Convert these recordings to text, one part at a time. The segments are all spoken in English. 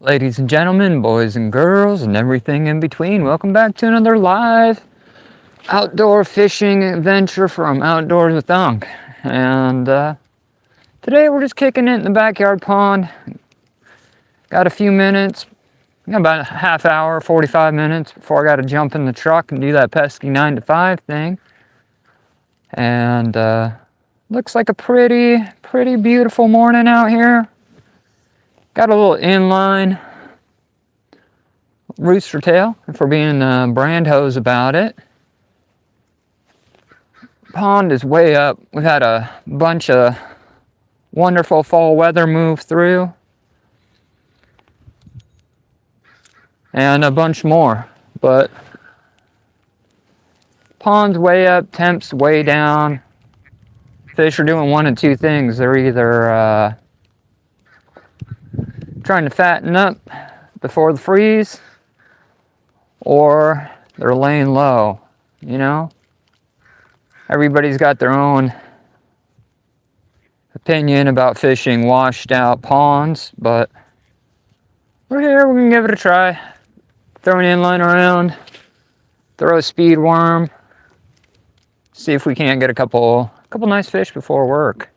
Ladies and gentlemen, boys and girls, and everything in between, welcome back to another live outdoor fishing adventure from Outdoors with Unc. And today we're just kicking it in the backyard pond. Got a few minutes, about a half hour, 45 minutes before I got to jump in the truck and do that pesky 9 to 5 thing. And looks like a pretty beautiful morning out here. Got a little inline rooster tail, if we're being brand hose about it. Pond is way up. We've had a bunch of wonderful fall weather move through. And a bunch more. But pond's way up, temp's way down. Fish are doing one of two things. They're either trying to fatten up before the freeze, or they're laying low, you know? Everybody's got their own opinion about fishing washed out ponds, but we're here, we're gonna give it a try. Throw an inline around, throw a speed worm, see if we can't get a couple nice fish before work.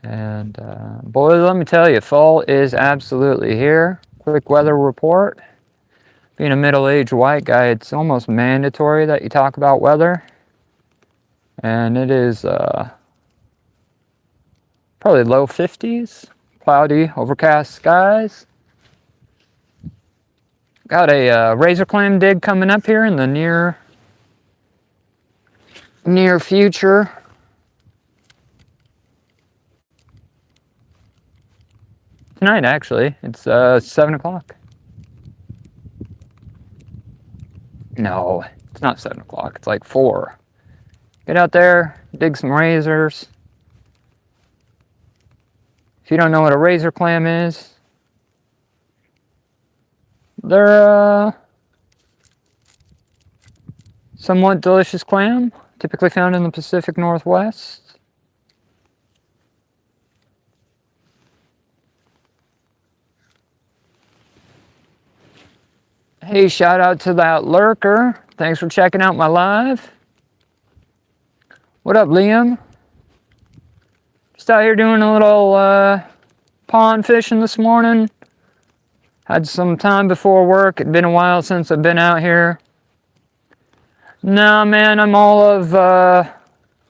And boys, let me tell you, fall is absolutely here. Quick weather report. Being a middle-aged white guy, it's almost mandatory that you talk about weather. And it is probably low 50s, cloudy, overcast skies. Got a razor clam dig coming up here in the near future. Tonight, actually. It's 7 o'clock. No, it's not 7 o'clock. It's like 4. Get out there, dig some razors. If you don't know what a razor clam is, they're somewhat delicious clam, typically found in the Pacific Northwest. Hey, shout out to that lurker. Thanks for checking out my live. What up, Liam? Just out here doing a little pond fishing this morning. Had some time before work. It'd been a while since I've been out here. Nah, man, I'm all of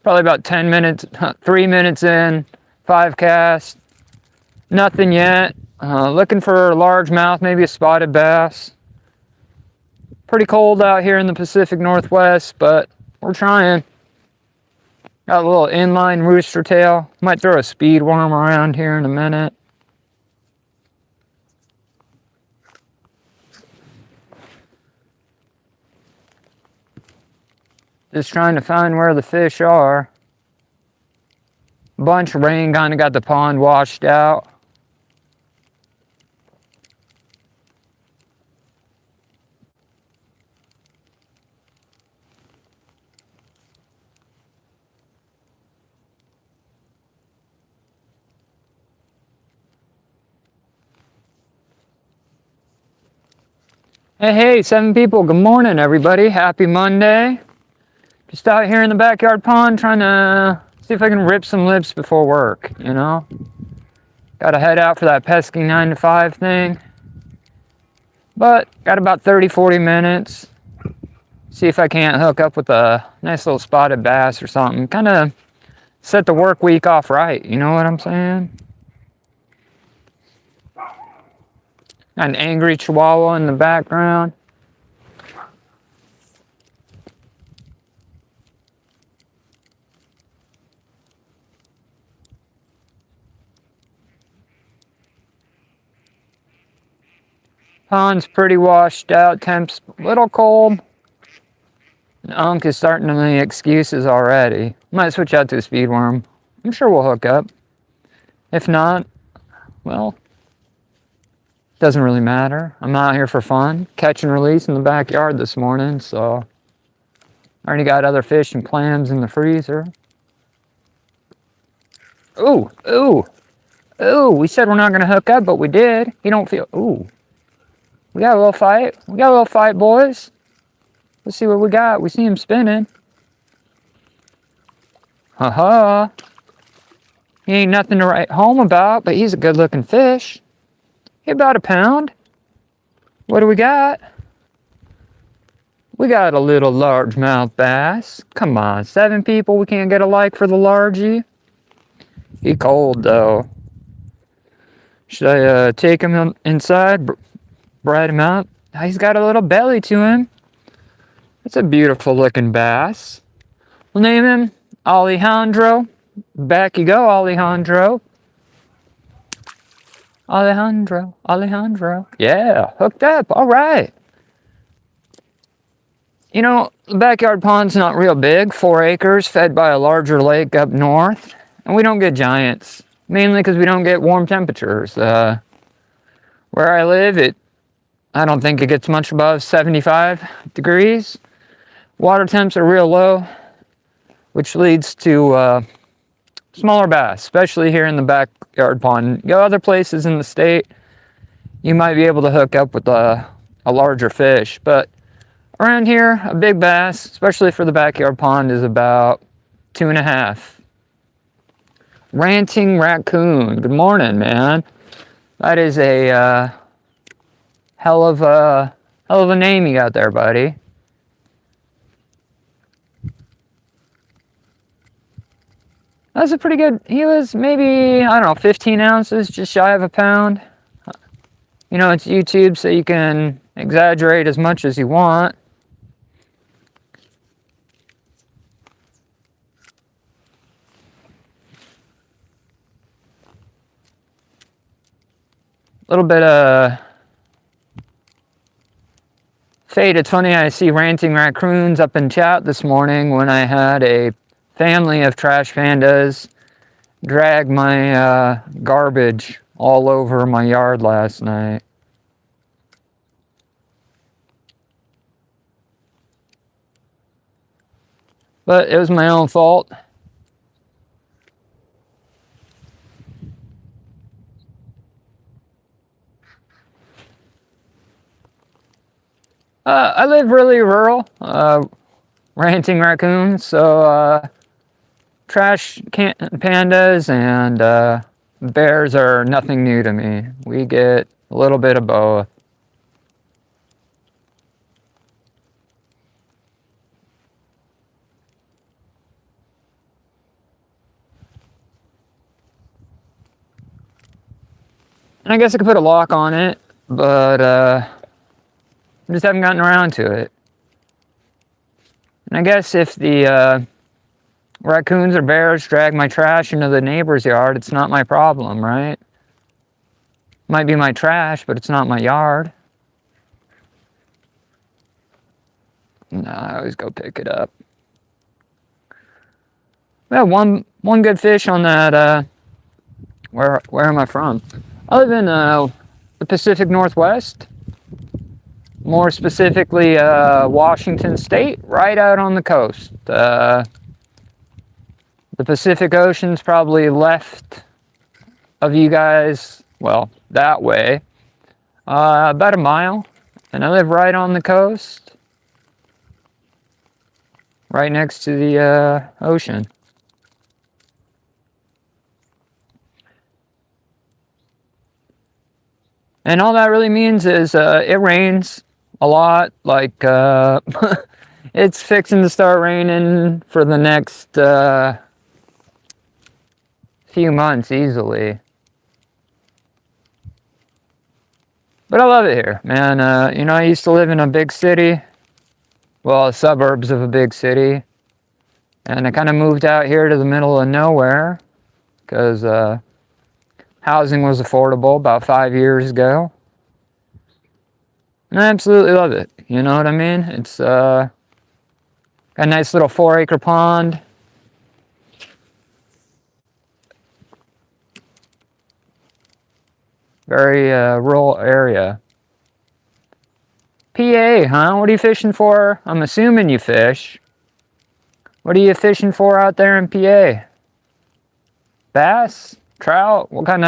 probably about 10 minutes, 3 minutes in, 5 casts. Nothing yet. Looking for a largemouth, maybe a spotted bass. Pretty cold out here in the Pacific Northwest, but we're trying. Got a little inline rooster tail. Might throw a speed worm around here in a minute. Just trying to find where the fish are. Bunch of rain kind of got the pond washed out. Hey, 7 people. Good morning, everybody. Happy Monday. Just out here in the backyard pond trying to see if I can rip some lips before work, you know? Gotta head out for that pesky 9 to 5 thing. But got about 30-40 minutes. See if I can't hook up with a nice little spotted bass or something. Kind of set the work week off right, you know what I'm saying? Got an angry chihuahua in the background. Pond's pretty washed out. Temp's a little cold. And Unc is starting to make excuses already. Might switch out to a speed worm. I'm sure we'll hook up. If not, well, doesn't really matter. I'm out here for fun. Catch and release in the backyard this morning, so I already got other fish and clams in the freezer. Ooh, Ooh, we said we're not gonna hook up, but we did. He don't feel. Ooh, we got a little fight. We got a little fight, boys. Let's see what we got. We see him spinning. Ha. He ain't nothing to write home about, but he's a good-looking fish. He about a pound. What do we got? We got a little largemouth bass. Come on, 7 people. We can't get a like for the largie. He cold though. Should I take him inside, bright him up? He's got a little belly to him. It's a beautiful looking bass. We'll name him Alejandro. Back you go, Alejandro. Alejandro. Yeah, hooked up. All right. You know, the backyard pond's not real big, 4 acres, fed by a larger lake up north. And we don't get giants, mainly because we don't get warm temperatures. Where I live, I don't think it gets much above 75 degrees. Water temps are real low, which leads to smaller bass, especially here in the backyard pond. You go other places in the state, you might be able to hook up with a larger fish, but around here, a big bass, especially for the backyard pond, is about 2.5. Ranting Raccoon. Good morning, man. That is a hell of a name you got there, buddy. That's a pretty good. He was maybe, I don't know, 15 ounces, just shy of a pound. You know, it's YouTube, so you can exaggerate as much as you want. A little bit of fate. It's funny, I see Ranting Raccoons up in chat this morning when I had a family of trash pandas drag my garbage all over my yard last night. But it was my own fault. I live really rural, Ranting Raccoons, so trash pandas and bears are nothing new to me. We get a little bit of both. And I guess I could put a lock on it, but I just haven't gotten around to it. And I guess if the raccoons or bears drag my trash into the neighbor's yard, it's not my problem, right? Might be my trash, but it's not my yard. No, I always go pick it up. We have one good fish on that. Where am I from? I live in the Pacific Northwest. More specifically, Washington State, right out on the coast. The Pacific Ocean's probably left of you guys, well, that way, about a mile. And I live right on the coast, right next to the ocean. And all that really means is it rains a lot, like it's fixing to start raining for the next few months easily. But I love it here, man. You know, I used to live in a big city, well, suburbs of a big city, and I kind of moved out here to the middle of nowhere because housing was affordable about 5 years ago. And I absolutely love it. You know what I mean? It's got a nice little 4-acre pond. Very rural area. PA, huh? What are you fishing for? I'm assuming you fish. What are you fishing for out there in PA? Bass? Trout? What kind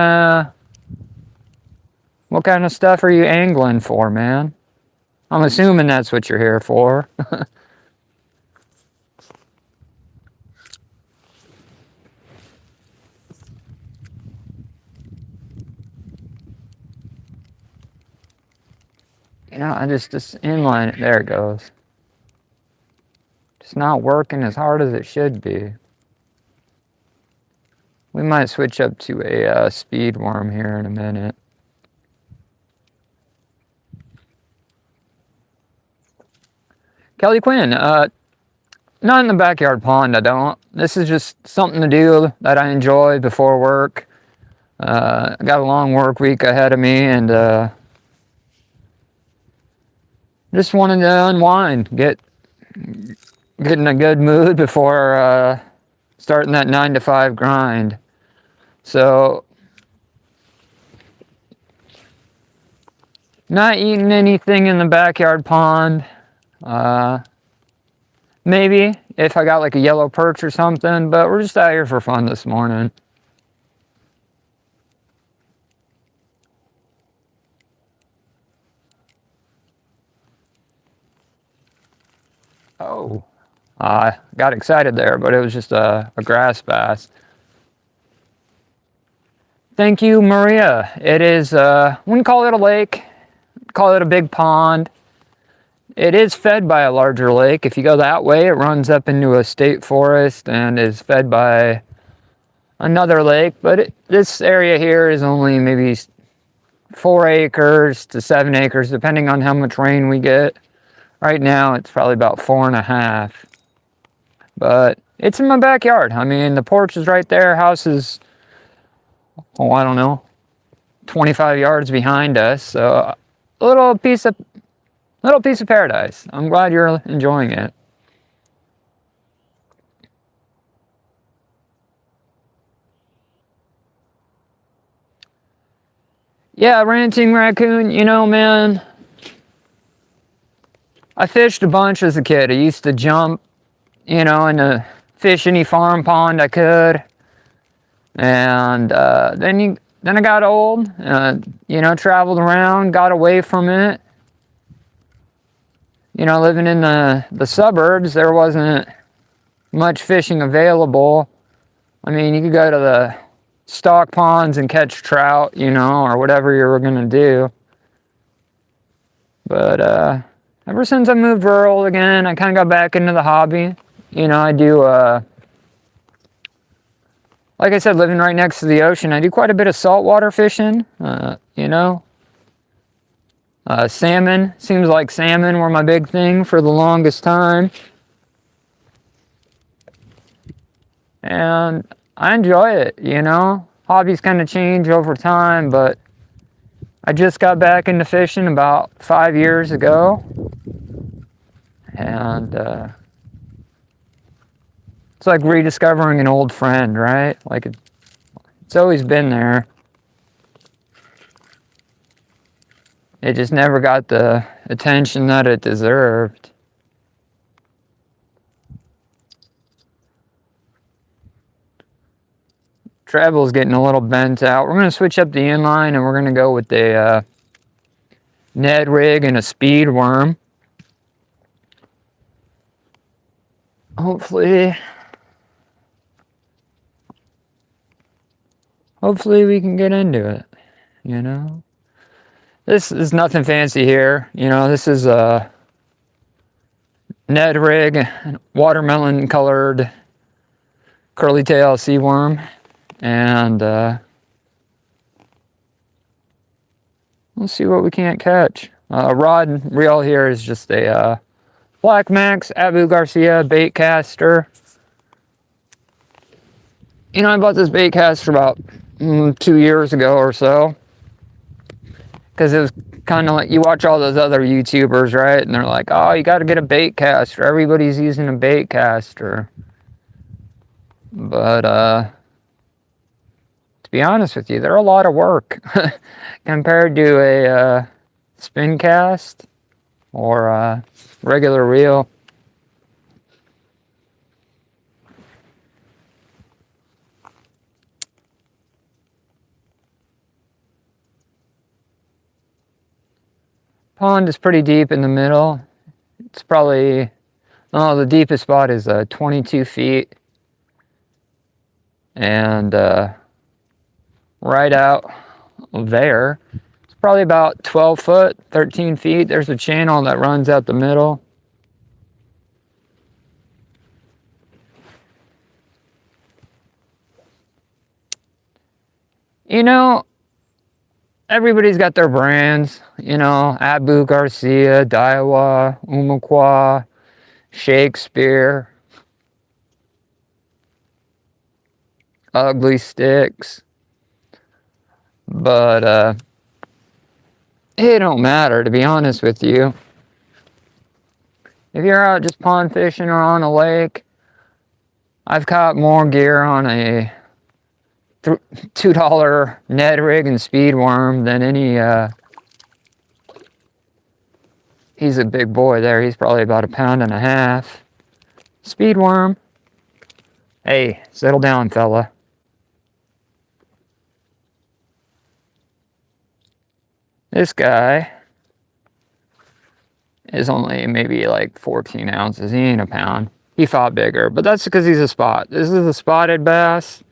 of stuff are you angling for, man? I'm assuming that's what you're here for. You know, I just inline it. There it goes. It's not working as hard as it should be. We might switch up to a speed worm here in a minute. Kelly Quinn, not in the backyard pond, I don't. This is just something to do that I enjoy before work. I got a long work week ahead of me, and just wanted to unwind, get in a good mood before starting that 9 to 5 grind. So, not eating anything in the backyard pond. Maybe if I got like a yellow perch or something, but we're just out here for fun this morning. Oh, I got excited there, but it was just a grass bass. Thank you, Maria. It is, wouldn't call it a lake, call it a big pond. It is fed by a larger lake. If you go that way, it runs up into a state forest and is fed by another lake. But this area here is only maybe 4 acres to 7 acres, depending on how much rain we get. Right now, it's probably about 4.5. But it's in my backyard. I mean, the porch is right there. House is, oh, I don't know, 25 yards behind us. So a little piece of paradise. I'm glad you're enjoying it. Yeah, ranting raccoon, you know, man, I fished a bunch as a kid. I used to jump, you know, in fish any farm pond I could. And then I got old, you know, traveled around, got away from it. You know, living in the suburbs, there wasn't much fishing available. I mean, you could go to the stock ponds and catch trout, you know, or whatever you were gonna do. But ever since I moved rural again, I kind of got back into the hobby. You know, I do, like I said, living right next to the ocean, I do quite a bit of saltwater fishing, you know. Salmon, seems like salmon were my big thing for the longest time. And I enjoy it, you know. Hobbies kind of change over time, but I just got back into fishing about 5 years ago. And it's like rediscovering an old friend, right? Like it's always been there. It just never got the attention that it deserved. Treadwell's getting a little bent out. We're going to switch up the inline and we're going to go with a Ned rig and a speed worm. Hopefully we can get into it, you know. This is nothing fancy here, you know. This is a Ned rig, watermelon colored curly tail sea worm, and let's see what we can't catch. Rod and reel here is just a Black Max Abu Garcia bait caster. You know, I bought this bait caster about 2 years ago or so. Because it was kind of like, you watch all those other YouTubers, right? And they're like, oh, you got to get a bait caster. Everybody's using a bait caster. But, to be honest with you, they're a lot of work compared to a spin cast or a regular reel. Pond is pretty deep in the middle. It's probably, oh, the deepest spot is 22 feet. And right out there, it's probably about 12 foot, 13 feet. There's a channel that runs out the middle. You know, everybody's got their brands. You know, Abu Garcia, Daiwa, Umpqua, Shakespeare, Ugly Sticks. But it don't matter, to be honest with you. If you're out just pond fishing or on a lake, I've caught more gear on a $2 Ned rig and speed worm than any, he's a big boy there. He's probably about 1.5 pounds. Speed worm. Hey, settle down, fella. This guy is only maybe like 14 ounces. He ain't 1 pound. He fought bigger, but that's because he's a spot. This is a spotted bass.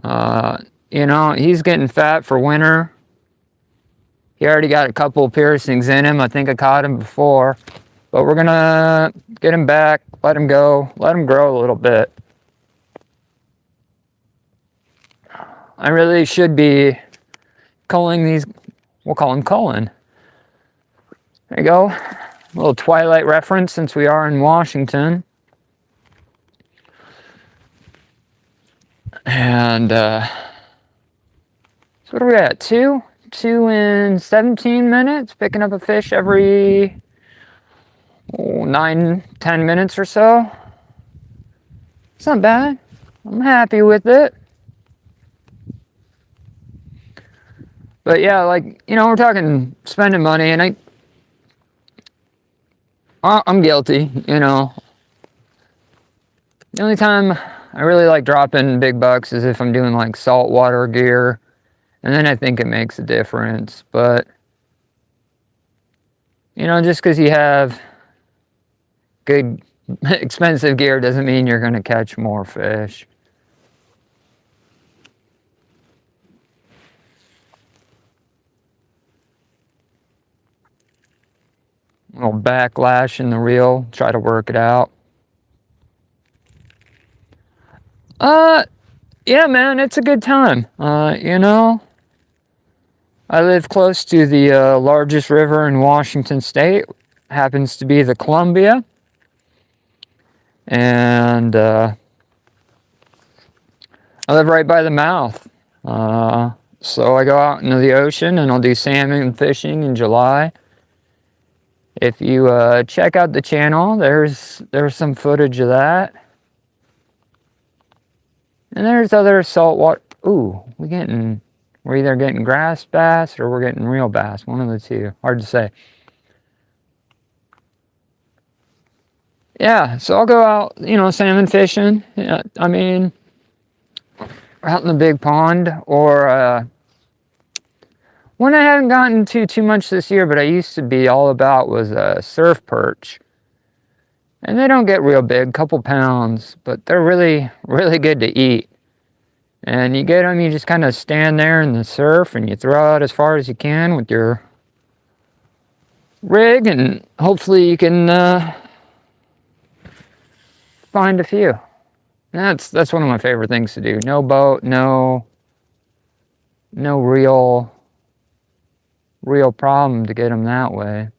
You know, he's getting fat for winter. He already got a couple piercings in him. I think I caught him before. But we're gonna get him back, let him go, let him grow a little bit. I really should be culling these. We'll call him Cullen. There you go. A little Twilight reference since we are in Washington. And so what are we at? 2 in 17 minutes, picking up a fish every 9-10 minutes or so. It's not bad. I'm happy with it. But yeah, like, you know, we're talking spending money, and I'm guilty, you know. The only time I really like dropping big bucks is if I'm doing like saltwater gear, and then I think it makes a difference. But, you know, just because you have good, expensive gear doesn't mean you're going to catch more fish. A little backlash in the reel, try to work it out. Yeah, man, it's a good time. You know, I live close to the largest river in Washington State. Happens to be the Columbia. And I live right by the mouth. So I go out into the ocean and I'll do salmon fishing in July. If you check out the channel, there's some footage of that. And there's other saltwater. Ooh, we're either getting grass bass or we're getting real bass. One of the two. Hard to say. Yeah, so I'll go out, you know, salmon fishing. I mean, out in the big pond, or one I haven't gotten to too much this year, but I used to be all about was surf perch. And they don't get real big, couple pounds, but they're really, really good to eat. And you get them, you just kind of stand there in the surf and you throw out as far as you can with your rig, and hopefully you can find a few. And that's one of my favorite things to do. No boat, no real problem to get them that way.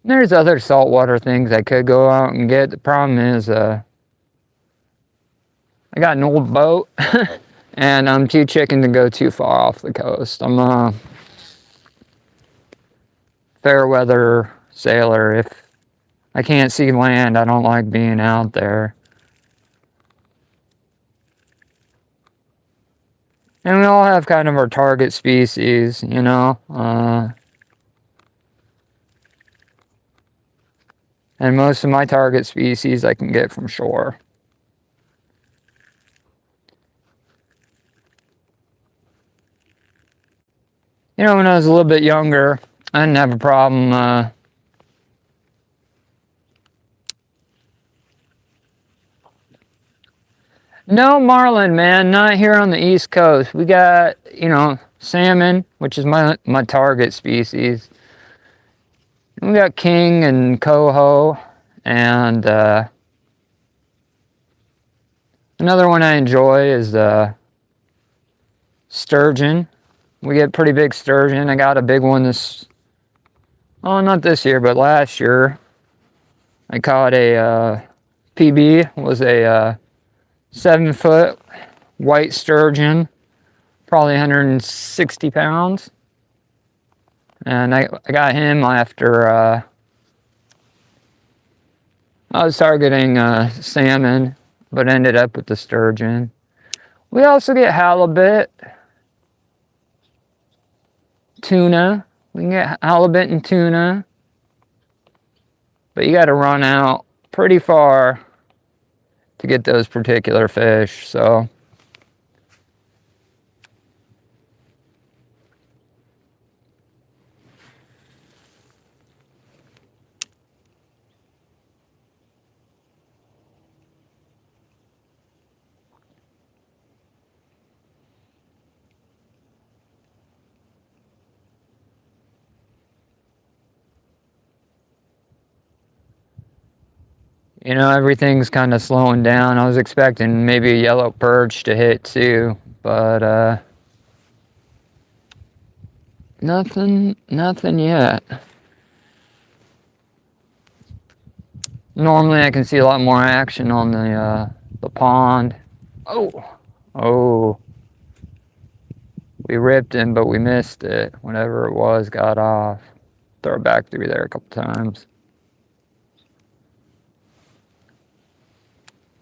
There's other saltwater things I could go out and get. The problem is I got an old boat and I'm too chicken to go too far off the coast. I'm a fair weather sailor. If I can't see land, I don't like being out there. And we all have kind of our target species, you know. And most of my target species I can get from shore. You know, when I was a little bit younger, I didn't have a problem, no marlin, man, not here on the East Coast. We got, you know, salmon, which is my target species. We got king and coho, and another one I enjoy is sturgeon. We get pretty big sturgeon. I got a big one not this year, but last year. I caught a PB, was a 7-foot white sturgeon, probably 160 pounds. And I got him after I was targeting salmon, but ended up with the sturgeon. We also get halibut, tuna. We can get halibut and tuna. But you got to run out pretty far to get those particular fish, so. You know, everything's kind of slowing down. I was expecting maybe a yellow perch to hit too, but nothing yet. Normally I can see a lot more action on the pond. Oh, we ripped him, but we missed it. Whatever it was got off. Throw it back through there a couple times.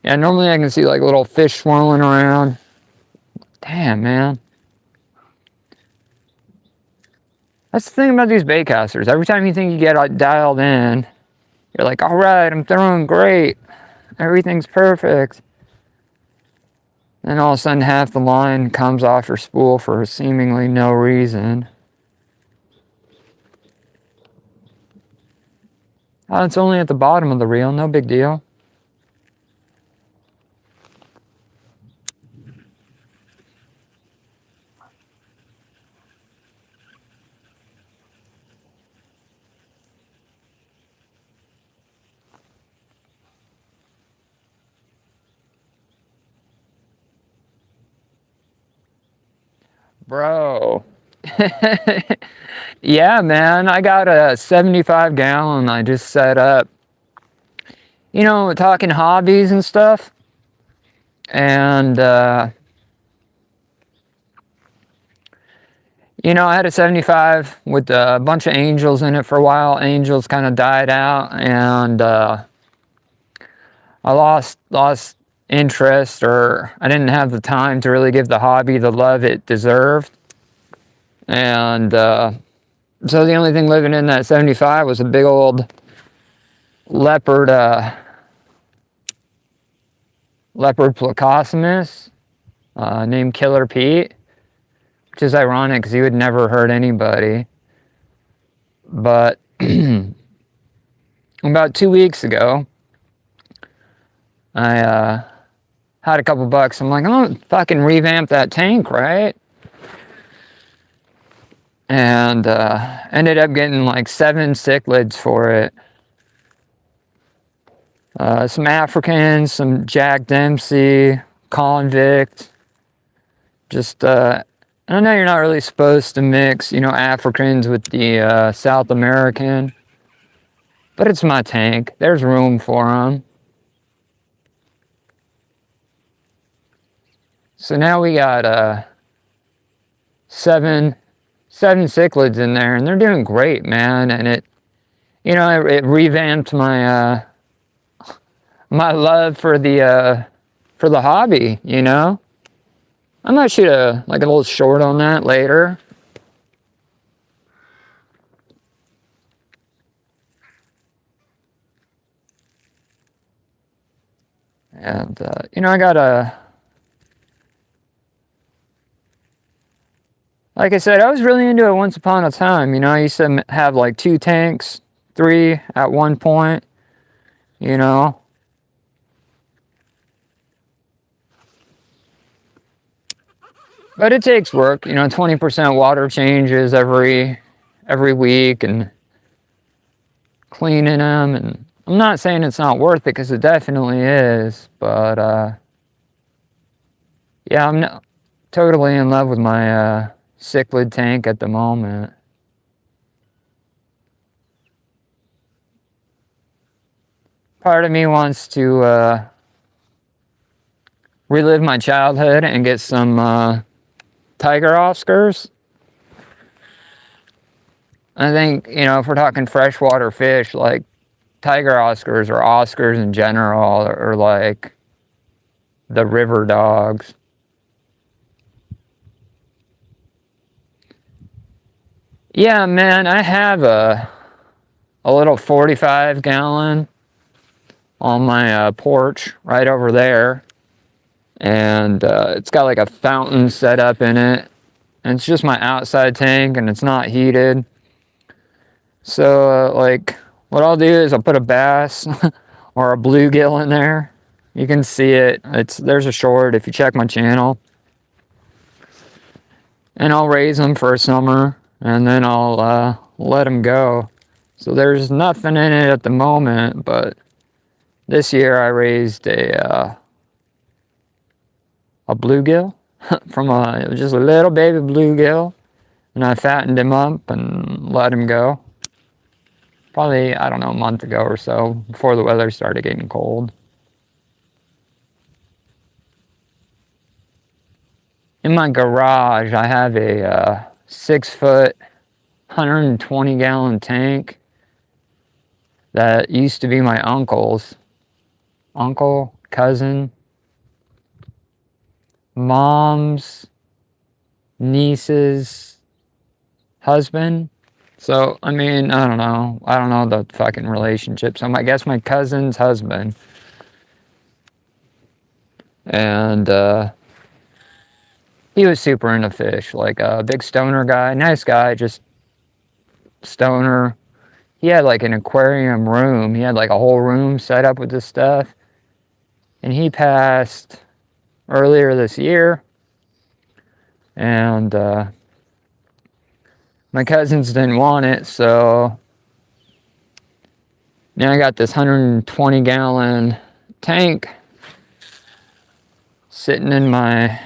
Yeah, normally I can see like little fish swirling around. Damn, man. That's the thing about these baitcasters. Every time you think you get dialed in, you're like, all right, I'm throwing great. Everything's perfect. Then all of a sudden half the line comes off your spool for seemingly no reason. Oh, it's only at the bottom of the reel, no big deal. Bro. Yeah, man, I got a 75 gallon I just set up. You know, talking hobbies and stuff. And, you know, I had a 75 with a bunch of angels in it for a while. Angels kind of died out, and I lost interest, or I didn't have the time to really give the hobby the love it deserved. And so the only thing living in that 75 was a big old leopard plecostomus named Killer Pete, which is ironic because he would never hurt anybody. But about 2 weeks ago, I had a couple bucks. I'm like, I'm gonna fucking revamp that tank, right? And ended up getting like 7 cichlids for it. Some Africans, some Jack Dempsey, convict. Just, I know you're not really supposed to mix, you know, Africans with the South American. But it's my tank. There's room for them. So now we got 7 cichlids in there, and they're doing great, man. And it, you know, it revamped my my love for the hobby. You know, I might shoot a little short on that later. And you know, I got like I said, I was really into it once upon a time. You know, I used to have like 2 tanks, 3 at one point, you know. But it takes work, you know, 20% water changes every week and cleaning them. And I'm not saying it's not worth it, because it definitely is. But yeah, I'm not totally in love with my cichlid tank at the moment. Part of me wants to relive my childhood and get some tiger Oscars. I think, you know, if we're talking freshwater fish, like tiger Oscars or Oscars in general, or like the river dogs. Yeah, man, I have a little 45-gallon on my porch right over there. And it's got like a fountain set up in it. And it's just my outside tank, and it's not heated. So, like, what I'll do is I'll put a bass or a bluegill in there. You can see it. There's a short if you check my channel. And I'll raise them for a summer, and then I'll let them go. So there's nothing in it at the moment, but this year I raised a bluegill from just a little baby bluegill, and I fattened him up and let him go. Probably, I don't know, a month ago or so, before the weather started getting cold. In my garage, I have a 6-foot, 120-gallon tank that used to be my uncle's. Uncle, cousin, mom's niece's husband. So, I mean, I don't know the fucking relationship. So I guess my cousin's husband. And he was super into fish, like a big stoner guy, nice guy, just stoner. He had like an aquarium room. He had like a whole room set up with this stuff. And he passed earlier this year. And my cousins didn't want it, so now I got this 120-gallon tank sitting in my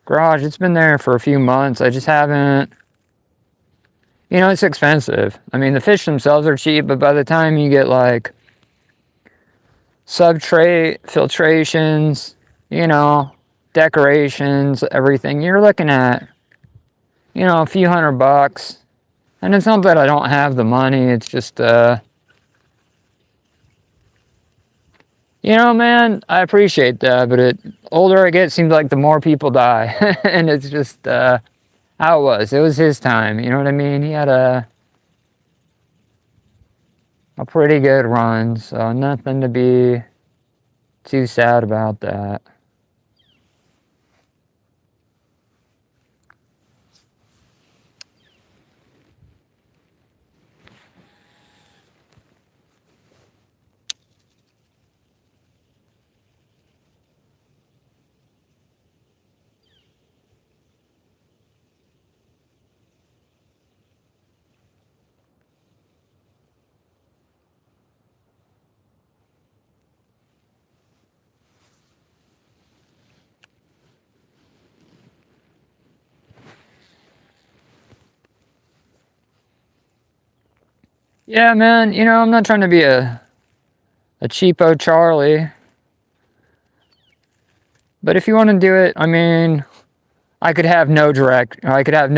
garage. It's been there for a few months. I just haven't, you know, it's expensive. I mean, the fish themselves are cheap, but by the time you get like substrate, filtrations, you know, decorations, everything, you're looking at, you know, a few $100. And it's not that I don't have the money, it's just, you know, man, I appreciate that, but the older I get, it seems like the more people die. And it's just, how it was. It was his time, you know what I mean? He had a pretty good run, so nothing to be too sad about that. Yeah, man, you know, I'm not trying to be a cheapo Charlie. But if you want to do it, I mean, I could have no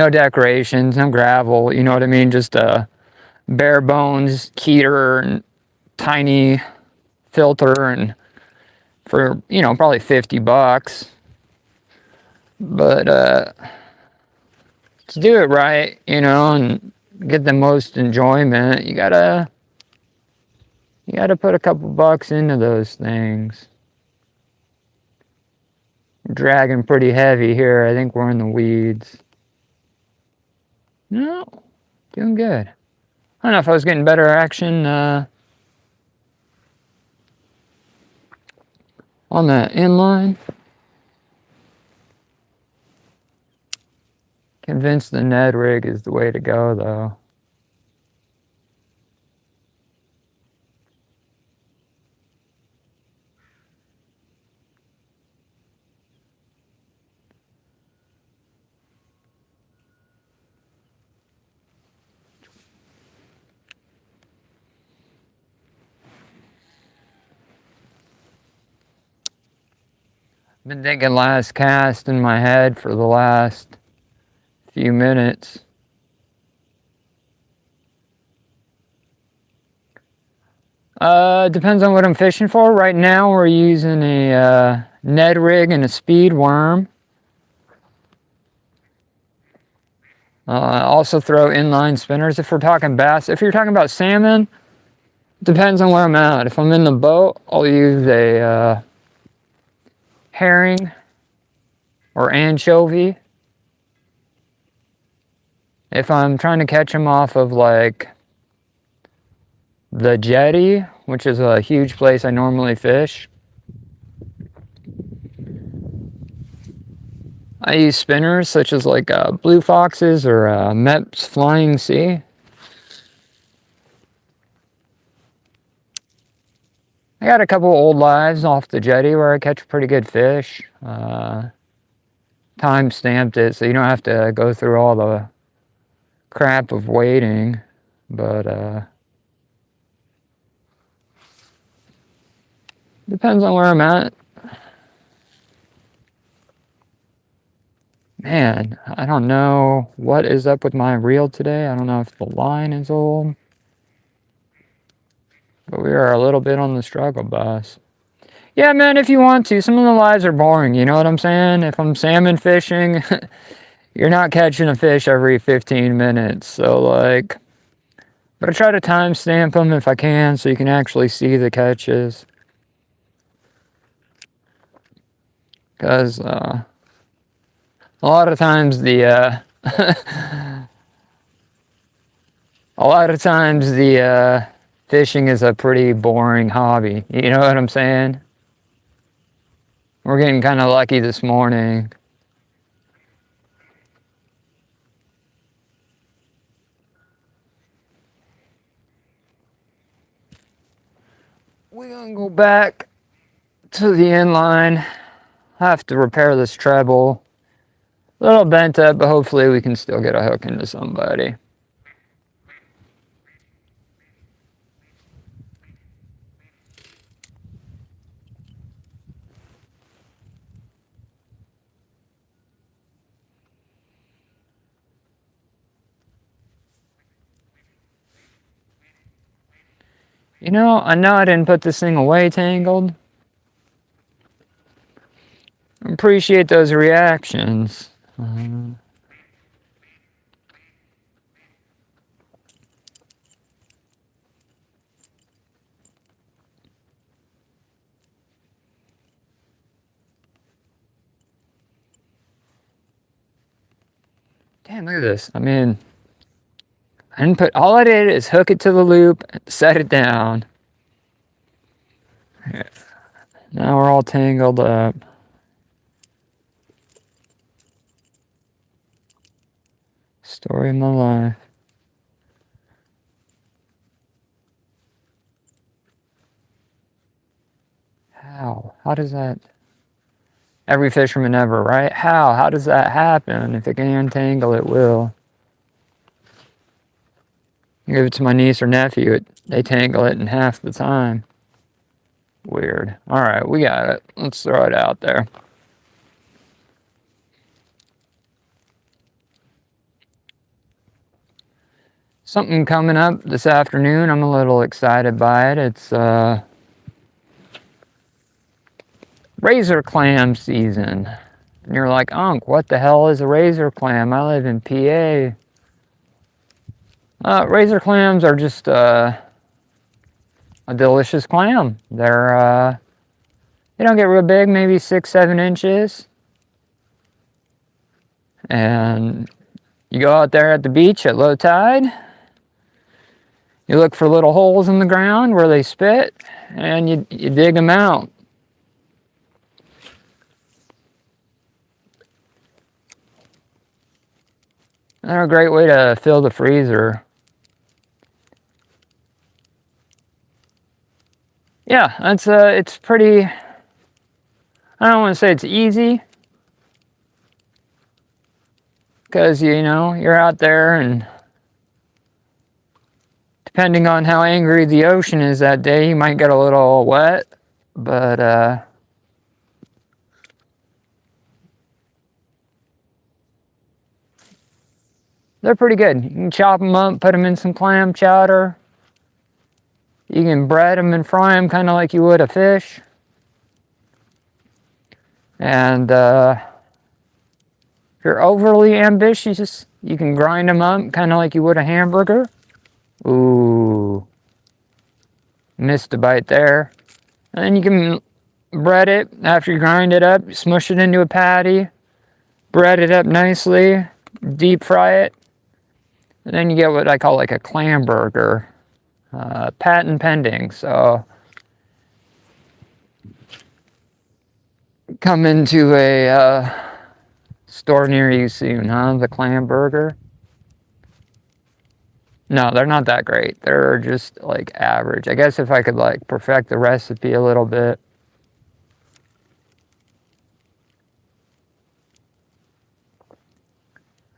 decorations, no gravel, you know what I mean? Just a bare bones keter and tiny filter, and for, you know, probably $50. But to do it right, you know, and get the most enjoyment, you gotta put a couple bucks into those things. I'm dragging pretty heavy here. I think we're in the weeds. No, doing good. I don't know if I was getting better action on the inline. Convinced the Ned rig is the way to go, though. Been thinking last cast in my head for the last few minutes. Depends on what I'm fishing for. Right now we're using a Ned rig and a speed worm. Also throw inline spinners if we're talking bass. If you're talking about salmon, depends on where I'm at. If I'm in the boat, I'll use a herring or anchovy. If I'm trying to catch them off of like the jetty, which is a huge place I normally fish, I use spinners such as like Blue Foxes or Mepps Flying Sea. I got a couple old lives off the jetty where I catch pretty good fish. Time stamped it so you don't have to go through all the crap of waiting, but depends on where I'm at. Man, I don't know what is up with my reel today. I don't know if the line is old, but we are a little bit on the struggle bus. Yeah, man, if you want to. Some of the lives are boring, you know what I'm saying? If I'm salmon fishing, you're not catching a fish every 15 minutes. So, like, but I try to timestamp them if I can so you can actually see the catches. Because a lot of times the fishing is a pretty boring hobby. You know what I'm saying? We're getting kind of lucky this morning. We're gonna go back to the inline. Have to repair this treble. A little bent up, but hopefully we can still get a hook into somebody. You know I didn't put this thing away tangled. Appreciate those reactions. Damn, look at this. I mean, I didn't put, all I did is hook it to the loop, set it down. Now we're all tangled up. Story of my life. How? How does that? Every fisherman ever, right? How does that happen? If it can untangle, it will. Give it to my niece or nephew, they tangle it in half the time. Weird. Alright, we got it. Let's throw it out there. Something coming up this afternoon. I'm a little excited by it. It's razor clam season. And you're like, Unc, what the hell is a razor clam? I live in PA. Razor clams are just a delicious clam. They're they don't get real big, maybe 6-7 inches. And You go out there at the beach at low tide. You look for little holes in the ground where they spit, and you dig them out. They're a great way to fill the freezer. Yeah, it's pretty, I don't want to say it's easy, because, you know, you're out there, and depending on how angry the ocean is that day, you might get a little wet, but they're pretty good. You can chop them up, put them in some clam chowder. You can bread them and fry them kind of like you would a fish. And if you're overly ambitious, you can grind them up kind of like you would a hamburger. Ooh, missed a bite there. And then you can bread it after you grind it up, smush it into a patty, bread it up nicely, deep fry it. And then you get what I call like a clam burger. Patent pending, so come into a store near you soon, huh? The clam burger. No, they're not that great. They're just like average. I guess if I could like perfect the recipe a little bit.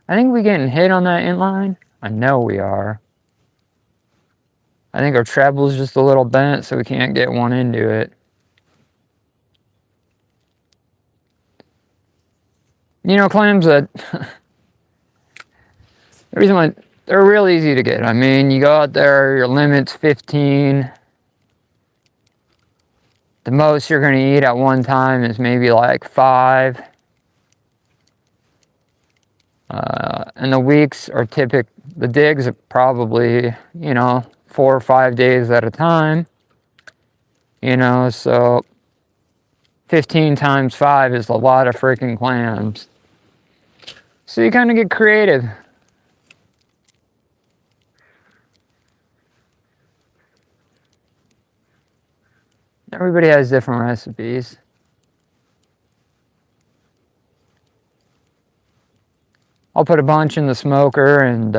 I think we're getting hit on that inline. I know we are. I think our treble's just a little bent, so we can't get one into it. You know, clams that the reason why they're real easy to get. I mean, you go out there, your limit's 15. The most you're going to eat at one time is maybe like 5. And the weeks are the digs are probably, you know, 4 or 5 days at a time. You know, so 15 times 5 is a lot of freaking clams. So you kind of get creative. Everybody has different recipes. I'll put a bunch in the smoker and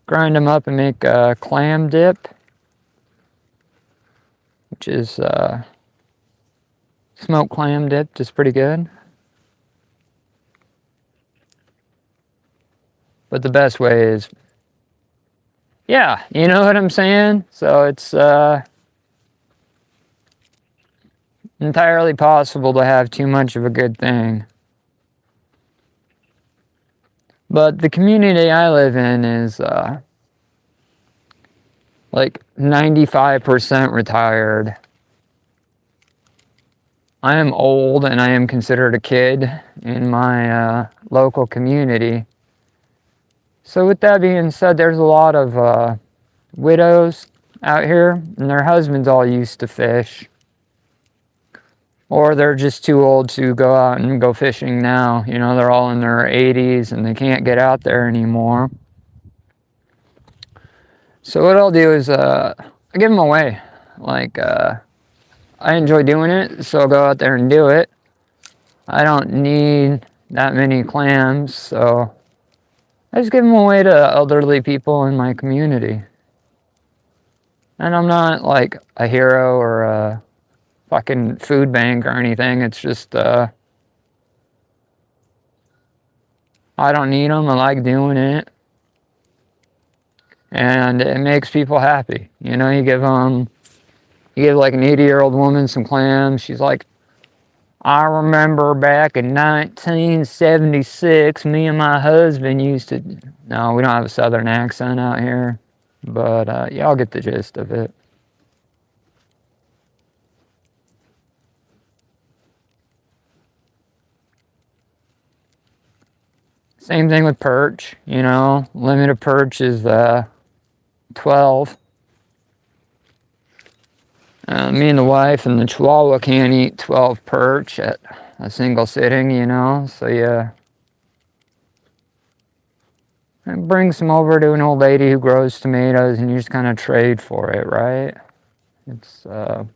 grind them up and make a clam dip, which is smoked clam dip, just pretty good. But the best way is, yeah, you know what I'm saying? So it's entirely possible to have too much of a good thing. But the community I live in is like 95% retired. I am old and I am considered a kid in my local community. So with that being said, there's a lot of widows out here, and their husbands all used to fish. Or they're just too old to go out and go fishing now. You know, they're all in their 80s and they can't get out there anymore. So what I'll do is I give them away. Like, I enjoy doing it, so I'll go out there and do it. I don't need that many clams, so I just give them away to elderly people in my community. And I'm not like a hero or a fucking food bank or anything. It's just, I don't need them. I like doing it. And it makes people happy. You know, you give like an 80-year-old woman some clams. She's like, I remember back in 1976, me and my husband used to... No, we don't have a southern accent out here. But, y'all get the gist of it. Same thing with perch, you know. Limit of perch is 12. Me and the wife and the Chihuahua can't eat 12 perch at a single sitting, you know, so yeah. It brings them over to an old lady who grows tomatoes and you just kind of trade for it, right? It's, man,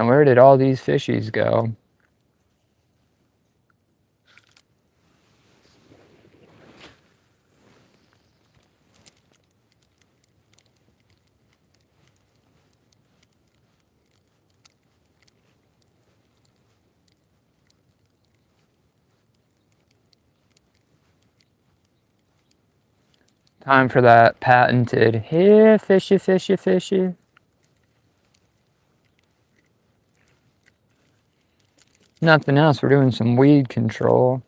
where did all these fishies go? Time for that patented, here, fishy, fishy, fishy. Nothing else, we're doing some weed control.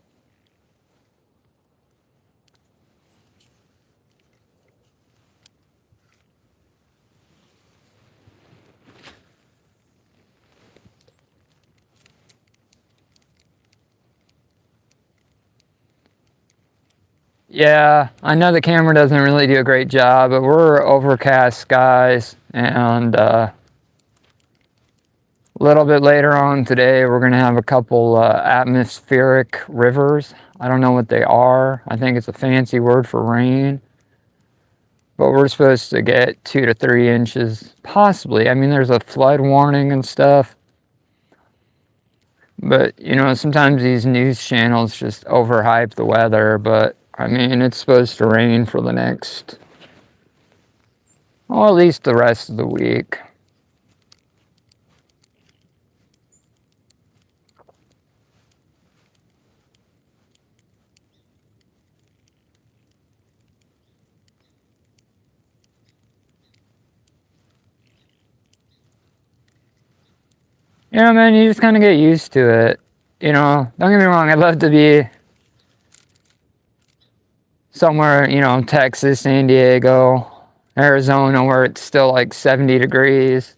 Yeah, I know the camera doesn't really do a great job, but we're overcast skies, and a little bit later on today, we're going to have a couple atmospheric rivers. I don't know what they are. I think it's a fancy word for rain. But we're supposed to get 2 to 3 inches, possibly. I mean, there's a flood warning and stuff. But, you know, sometimes these news channels just overhype the weather. But, I mean, it's supposed to rain for the next, well, at least the rest of the week. You know, man, you just kind of get used to it. You know, don't get me wrong, I'd love to be somewhere, you know, Texas, San Diego, Arizona, where it's still like 70 degrees.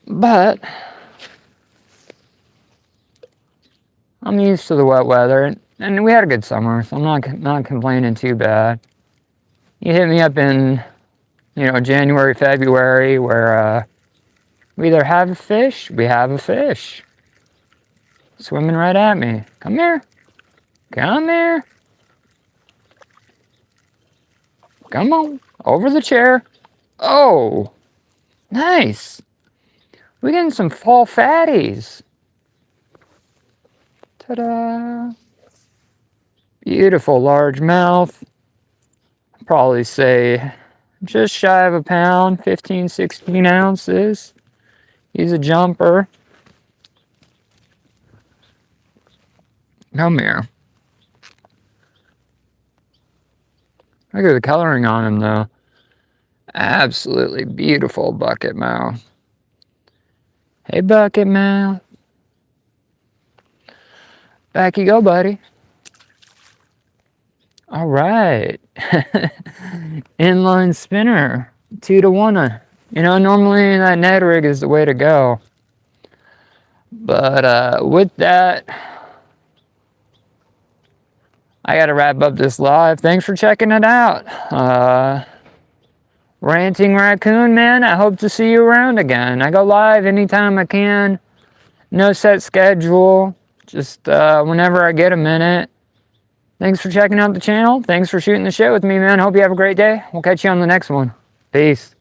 But I'm used to the wet weather, and we had a good summer, so I'm not complaining too bad. You hit me up in, you know, January, February, where we either have a fish, we have a fish. Swimming right at me. Come here. Come here. Come on. Over the chair. Oh, nice. We're getting some fall fatties. Ta-da. Beautiful largemouth. Probably say just shy of a pound, 15, 16 ounces. He's a jumper. Come here. Look at the coloring on him, though. Absolutely beautiful bucket mouth. Hey, bucket mouth. Back you go, buddy. All right. Inline spinner. 2 to 1. You know, normally that Ned rig is the way to go. But with that, I got to wrap up this live. Thanks for checking it out. Ranting Raccoon, man, I hope to see you around again. I go live anytime I can. No set schedule. Just whenever I get a minute. Thanks for checking out the channel. Thanks for shooting the shit with me, man. Hope you have a great day. We'll catch you on the next one. Peace.